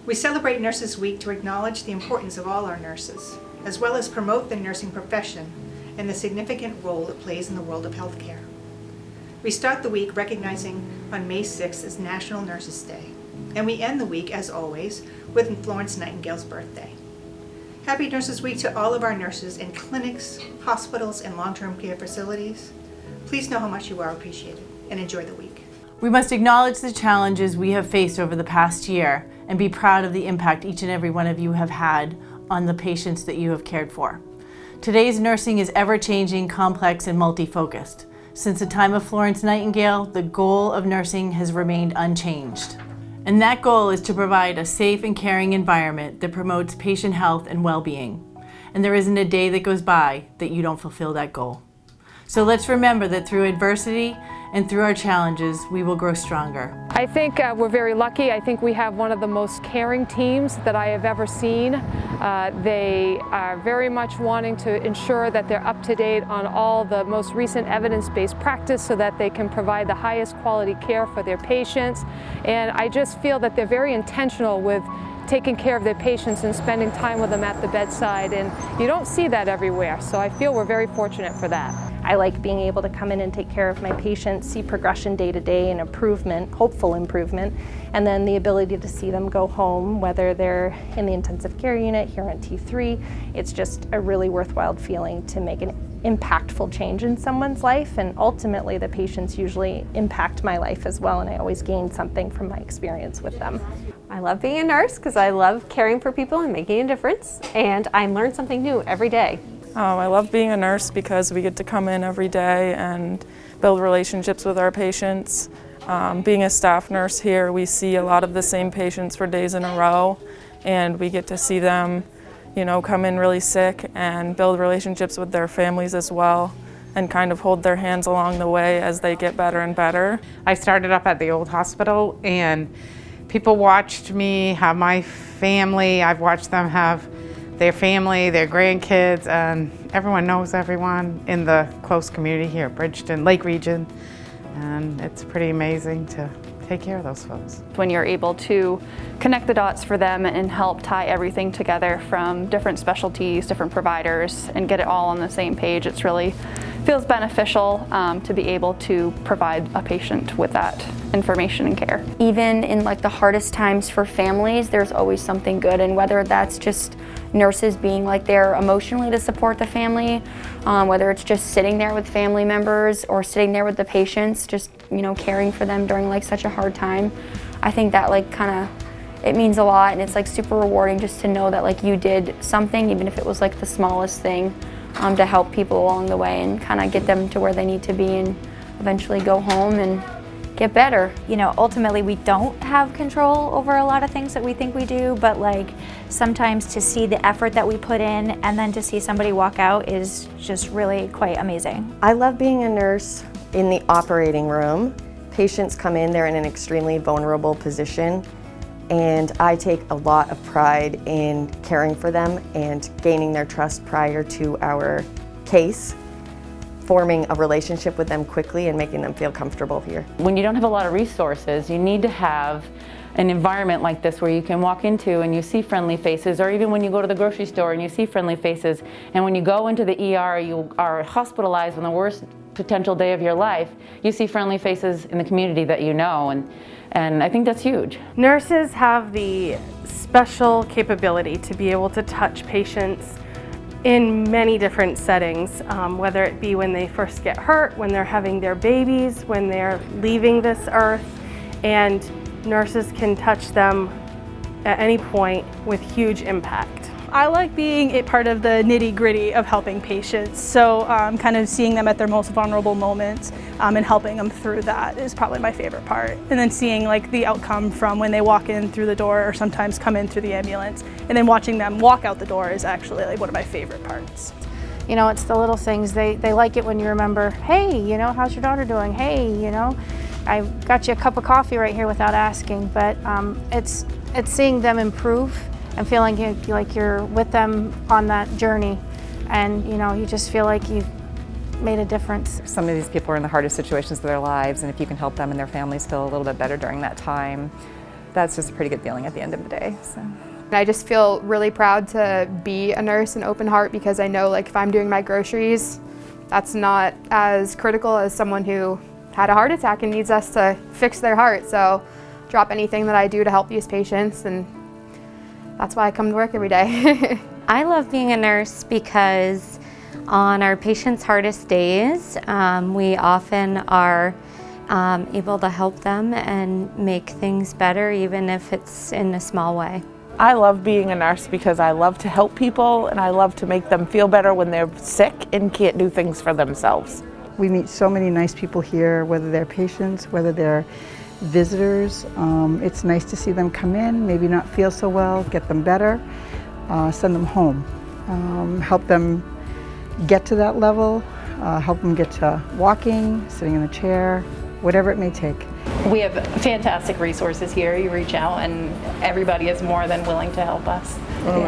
We celebrate Nurses Week to acknowledge the importance of all our nurses, as well as promote the nursing profession and the significant role it plays in the world of healthcare. We start the week recognizing on May 6th as National Nurses Day, and we end the week, as always, with Florence Nightingale's birthday. Happy Nurses Week to all of our nurses in clinics, hospitals, and long-term care facilities. Please know how much you are appreciated, and enjoy the week. We must acknowledge the challenges we have faced over the past year and be proud of the impact each and every one of you have had on the patients that you have cared for. Today's nursing is ever-changing, complex, and multi-focused. Since the time of Florence Nightingale, the goal of nursing has remained unchanged. And that goal is to provide a safe and caring environment that promotes patient health and well-being. And there isn't a day that goes by that you don't fulfill that goal. So let's remember that through adversity and through our challenges, we will grow stronger. I think we're very lucky. I think we have one of the most caring teams that I have ever seen. They are very much wanting to ensure that they're up to date on all the most recent evidence-based practice so that they can provide the highest quality care for their patients. And I just feel that they're very intentional with taking care of their patients and spending time with them at the bedside, and you don't see that everywhere, so I feel we're very fortunate for that. I like being able to come in and take care of my patients, see progression day to day and improvement, hopeful improvement, and then the ability to see them go home, whether they're in the intensive care unit here on T3. It's just a really worthwhile feeling to make an impactful change in someone's life, and ultimately the patients usually impact my life as well, and I always gain something from my experience with them. I love being a nurse because I love caring for people and making a difference, and I learn something new every day. I love being a nurse because we get to come in every day and build relationships with our patients. Being a staff nurse here, we see a lot of the same patients for days in a row, and we get to see them, come in really sick and build relationships with their families as well, and kind of hold their hands along the way as they get better and better. I started up at the old hospital, and people watched me have my family. I've watched them have their family, their grandkids, and everyone knows everyone in the close community here at Bridgeton, Lake Region, and it's pretty amazing to take care of those folks. When you're able to connect the dots for them and help tie everything together from different specialties, different providers, and get it all on the same page, it's really feels beneficial to be able to provide a patient with that information and care. Even in the hardest times for families, there's always something good, and whether that's just nurses being there emotionally to support the family, whether it's just sitting there with family members or sitting there with the patients, just caring for them during such a hard time. I think that it means a lot, and it's super rewarding just to know that you did something, even if it was the smallest thing, to help people along the way and get them to where they need to be and eventually go home and get better. Ultimately we don't have control over a lot of things that we think we do, but sometimes to see the effort that we put in and then to see somebody walk out is just really quite amazing. I love being a nurse in the operating room. Patients come in, they're in an extremely vulnerable position, and I take a lot of pride in caring for them and gaining their trust prior to our case, forming a relationship with them quickly and making them feel comfortable here. When you don't have a lot of resources, you need to have an environment like this where you can walk into and you see friendly faces, or even when you go to the grocery store and you see friendly faces, and when you go into the ER, you are hospitalized on the worst potential day of your life, you see friendly faces in the community that you know, and I think that's huge. Nurses have the special capability to be able to touch patients in many different settings, whether it be when they first get hurt, when they're having their babies, when they're leaving this earth, and nurses can touch them at any point with huge impact. I like being a part of the nitty-gritty of helping patients, so kind of seeing them at their most vulnerable moments and helping them through that is probably my favorite part. And then seeing the outcome from when they walk in through the door or sometimes come in through the ambulance, and then watching them walk out the door is actually one of my favorite parts. It's the little things. They like it when you remember, hey, how's your daughter doing? Hey, I got you a cup of coffee right here without asking, but it's seeing them improve and feeling like you're with them on that journey, and you just feel like you've made a difference. Some of these people are in the hardest situations of their lives, and if you can help them and their families feel a little bit better during that time, that's just a pretty good feeling at the end of the day. So. I just feel really proud to be a nurse in Open Heart because I know like if I'm doing my groceries, that's not as critical as someone who had a heart attack and needs us to fix their heart. So drop anything that I do to help these patients, and that's why I come to work every day. I love being a nurse because on our patients' hardest days, we often are able to help them and make things better, even if it's in a small way. I love being a nurse because I love to help people and I love to make them feel better when they're sick and can't do things for themselves. We meet so many nice people here, whether they're patients, whether they're visitors. It's nice to see them come in, maybe not feel so well, get them better, send them home, help them get to that level, help them get to walking, sitting in a chair, whatever it may take. We have fantastic resources here. You reach out and everybody is more than willing to help us.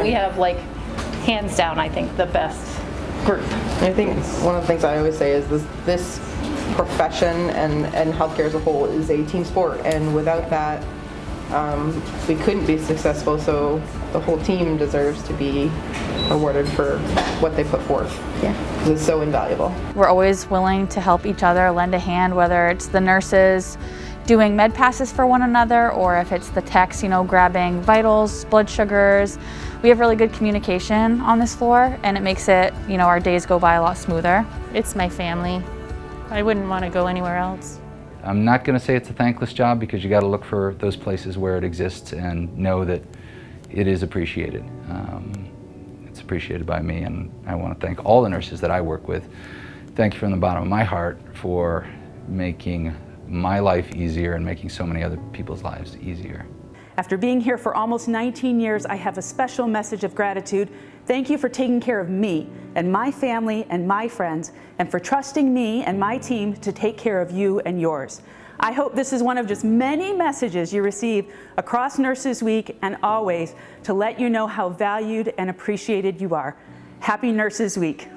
We have, like, hands down, I think, the best group. I think one of the things I always say is this profession and healthcare as a whole is a team sport, and without that we couldn't be successful, so the whole team deserves to be rewarded for what they put forth. Yeah. Because it's so invaluable. We're always willing to help each other, lend a hand, whether it's the nurses doing med passes for one another or if it's the techs, grabbing vitals, blood sugars. We have really good communication on this floor, and it makes it, our days go by a lot smoother. It's my family. I wouldn't want to go anywhere else. I'm not going to say it's a thankless job because you got to look for those places where it exists and know that it is appreciated. It's appreciated by me, and I want to thank all the nurses that I work with. Thank you from the bottom of my heart for making my life easier and making so many other people's lives easier. After being here for almost 19 years, I have a special message of gratitude. Thank you for taking care of me and my family and my friends, and for trusting me and my team to take care of you and yours. I hope this is one of just many messages you receive across Nurses Week and always to let you know how valued and appreciated you are. Happy Nurses Week.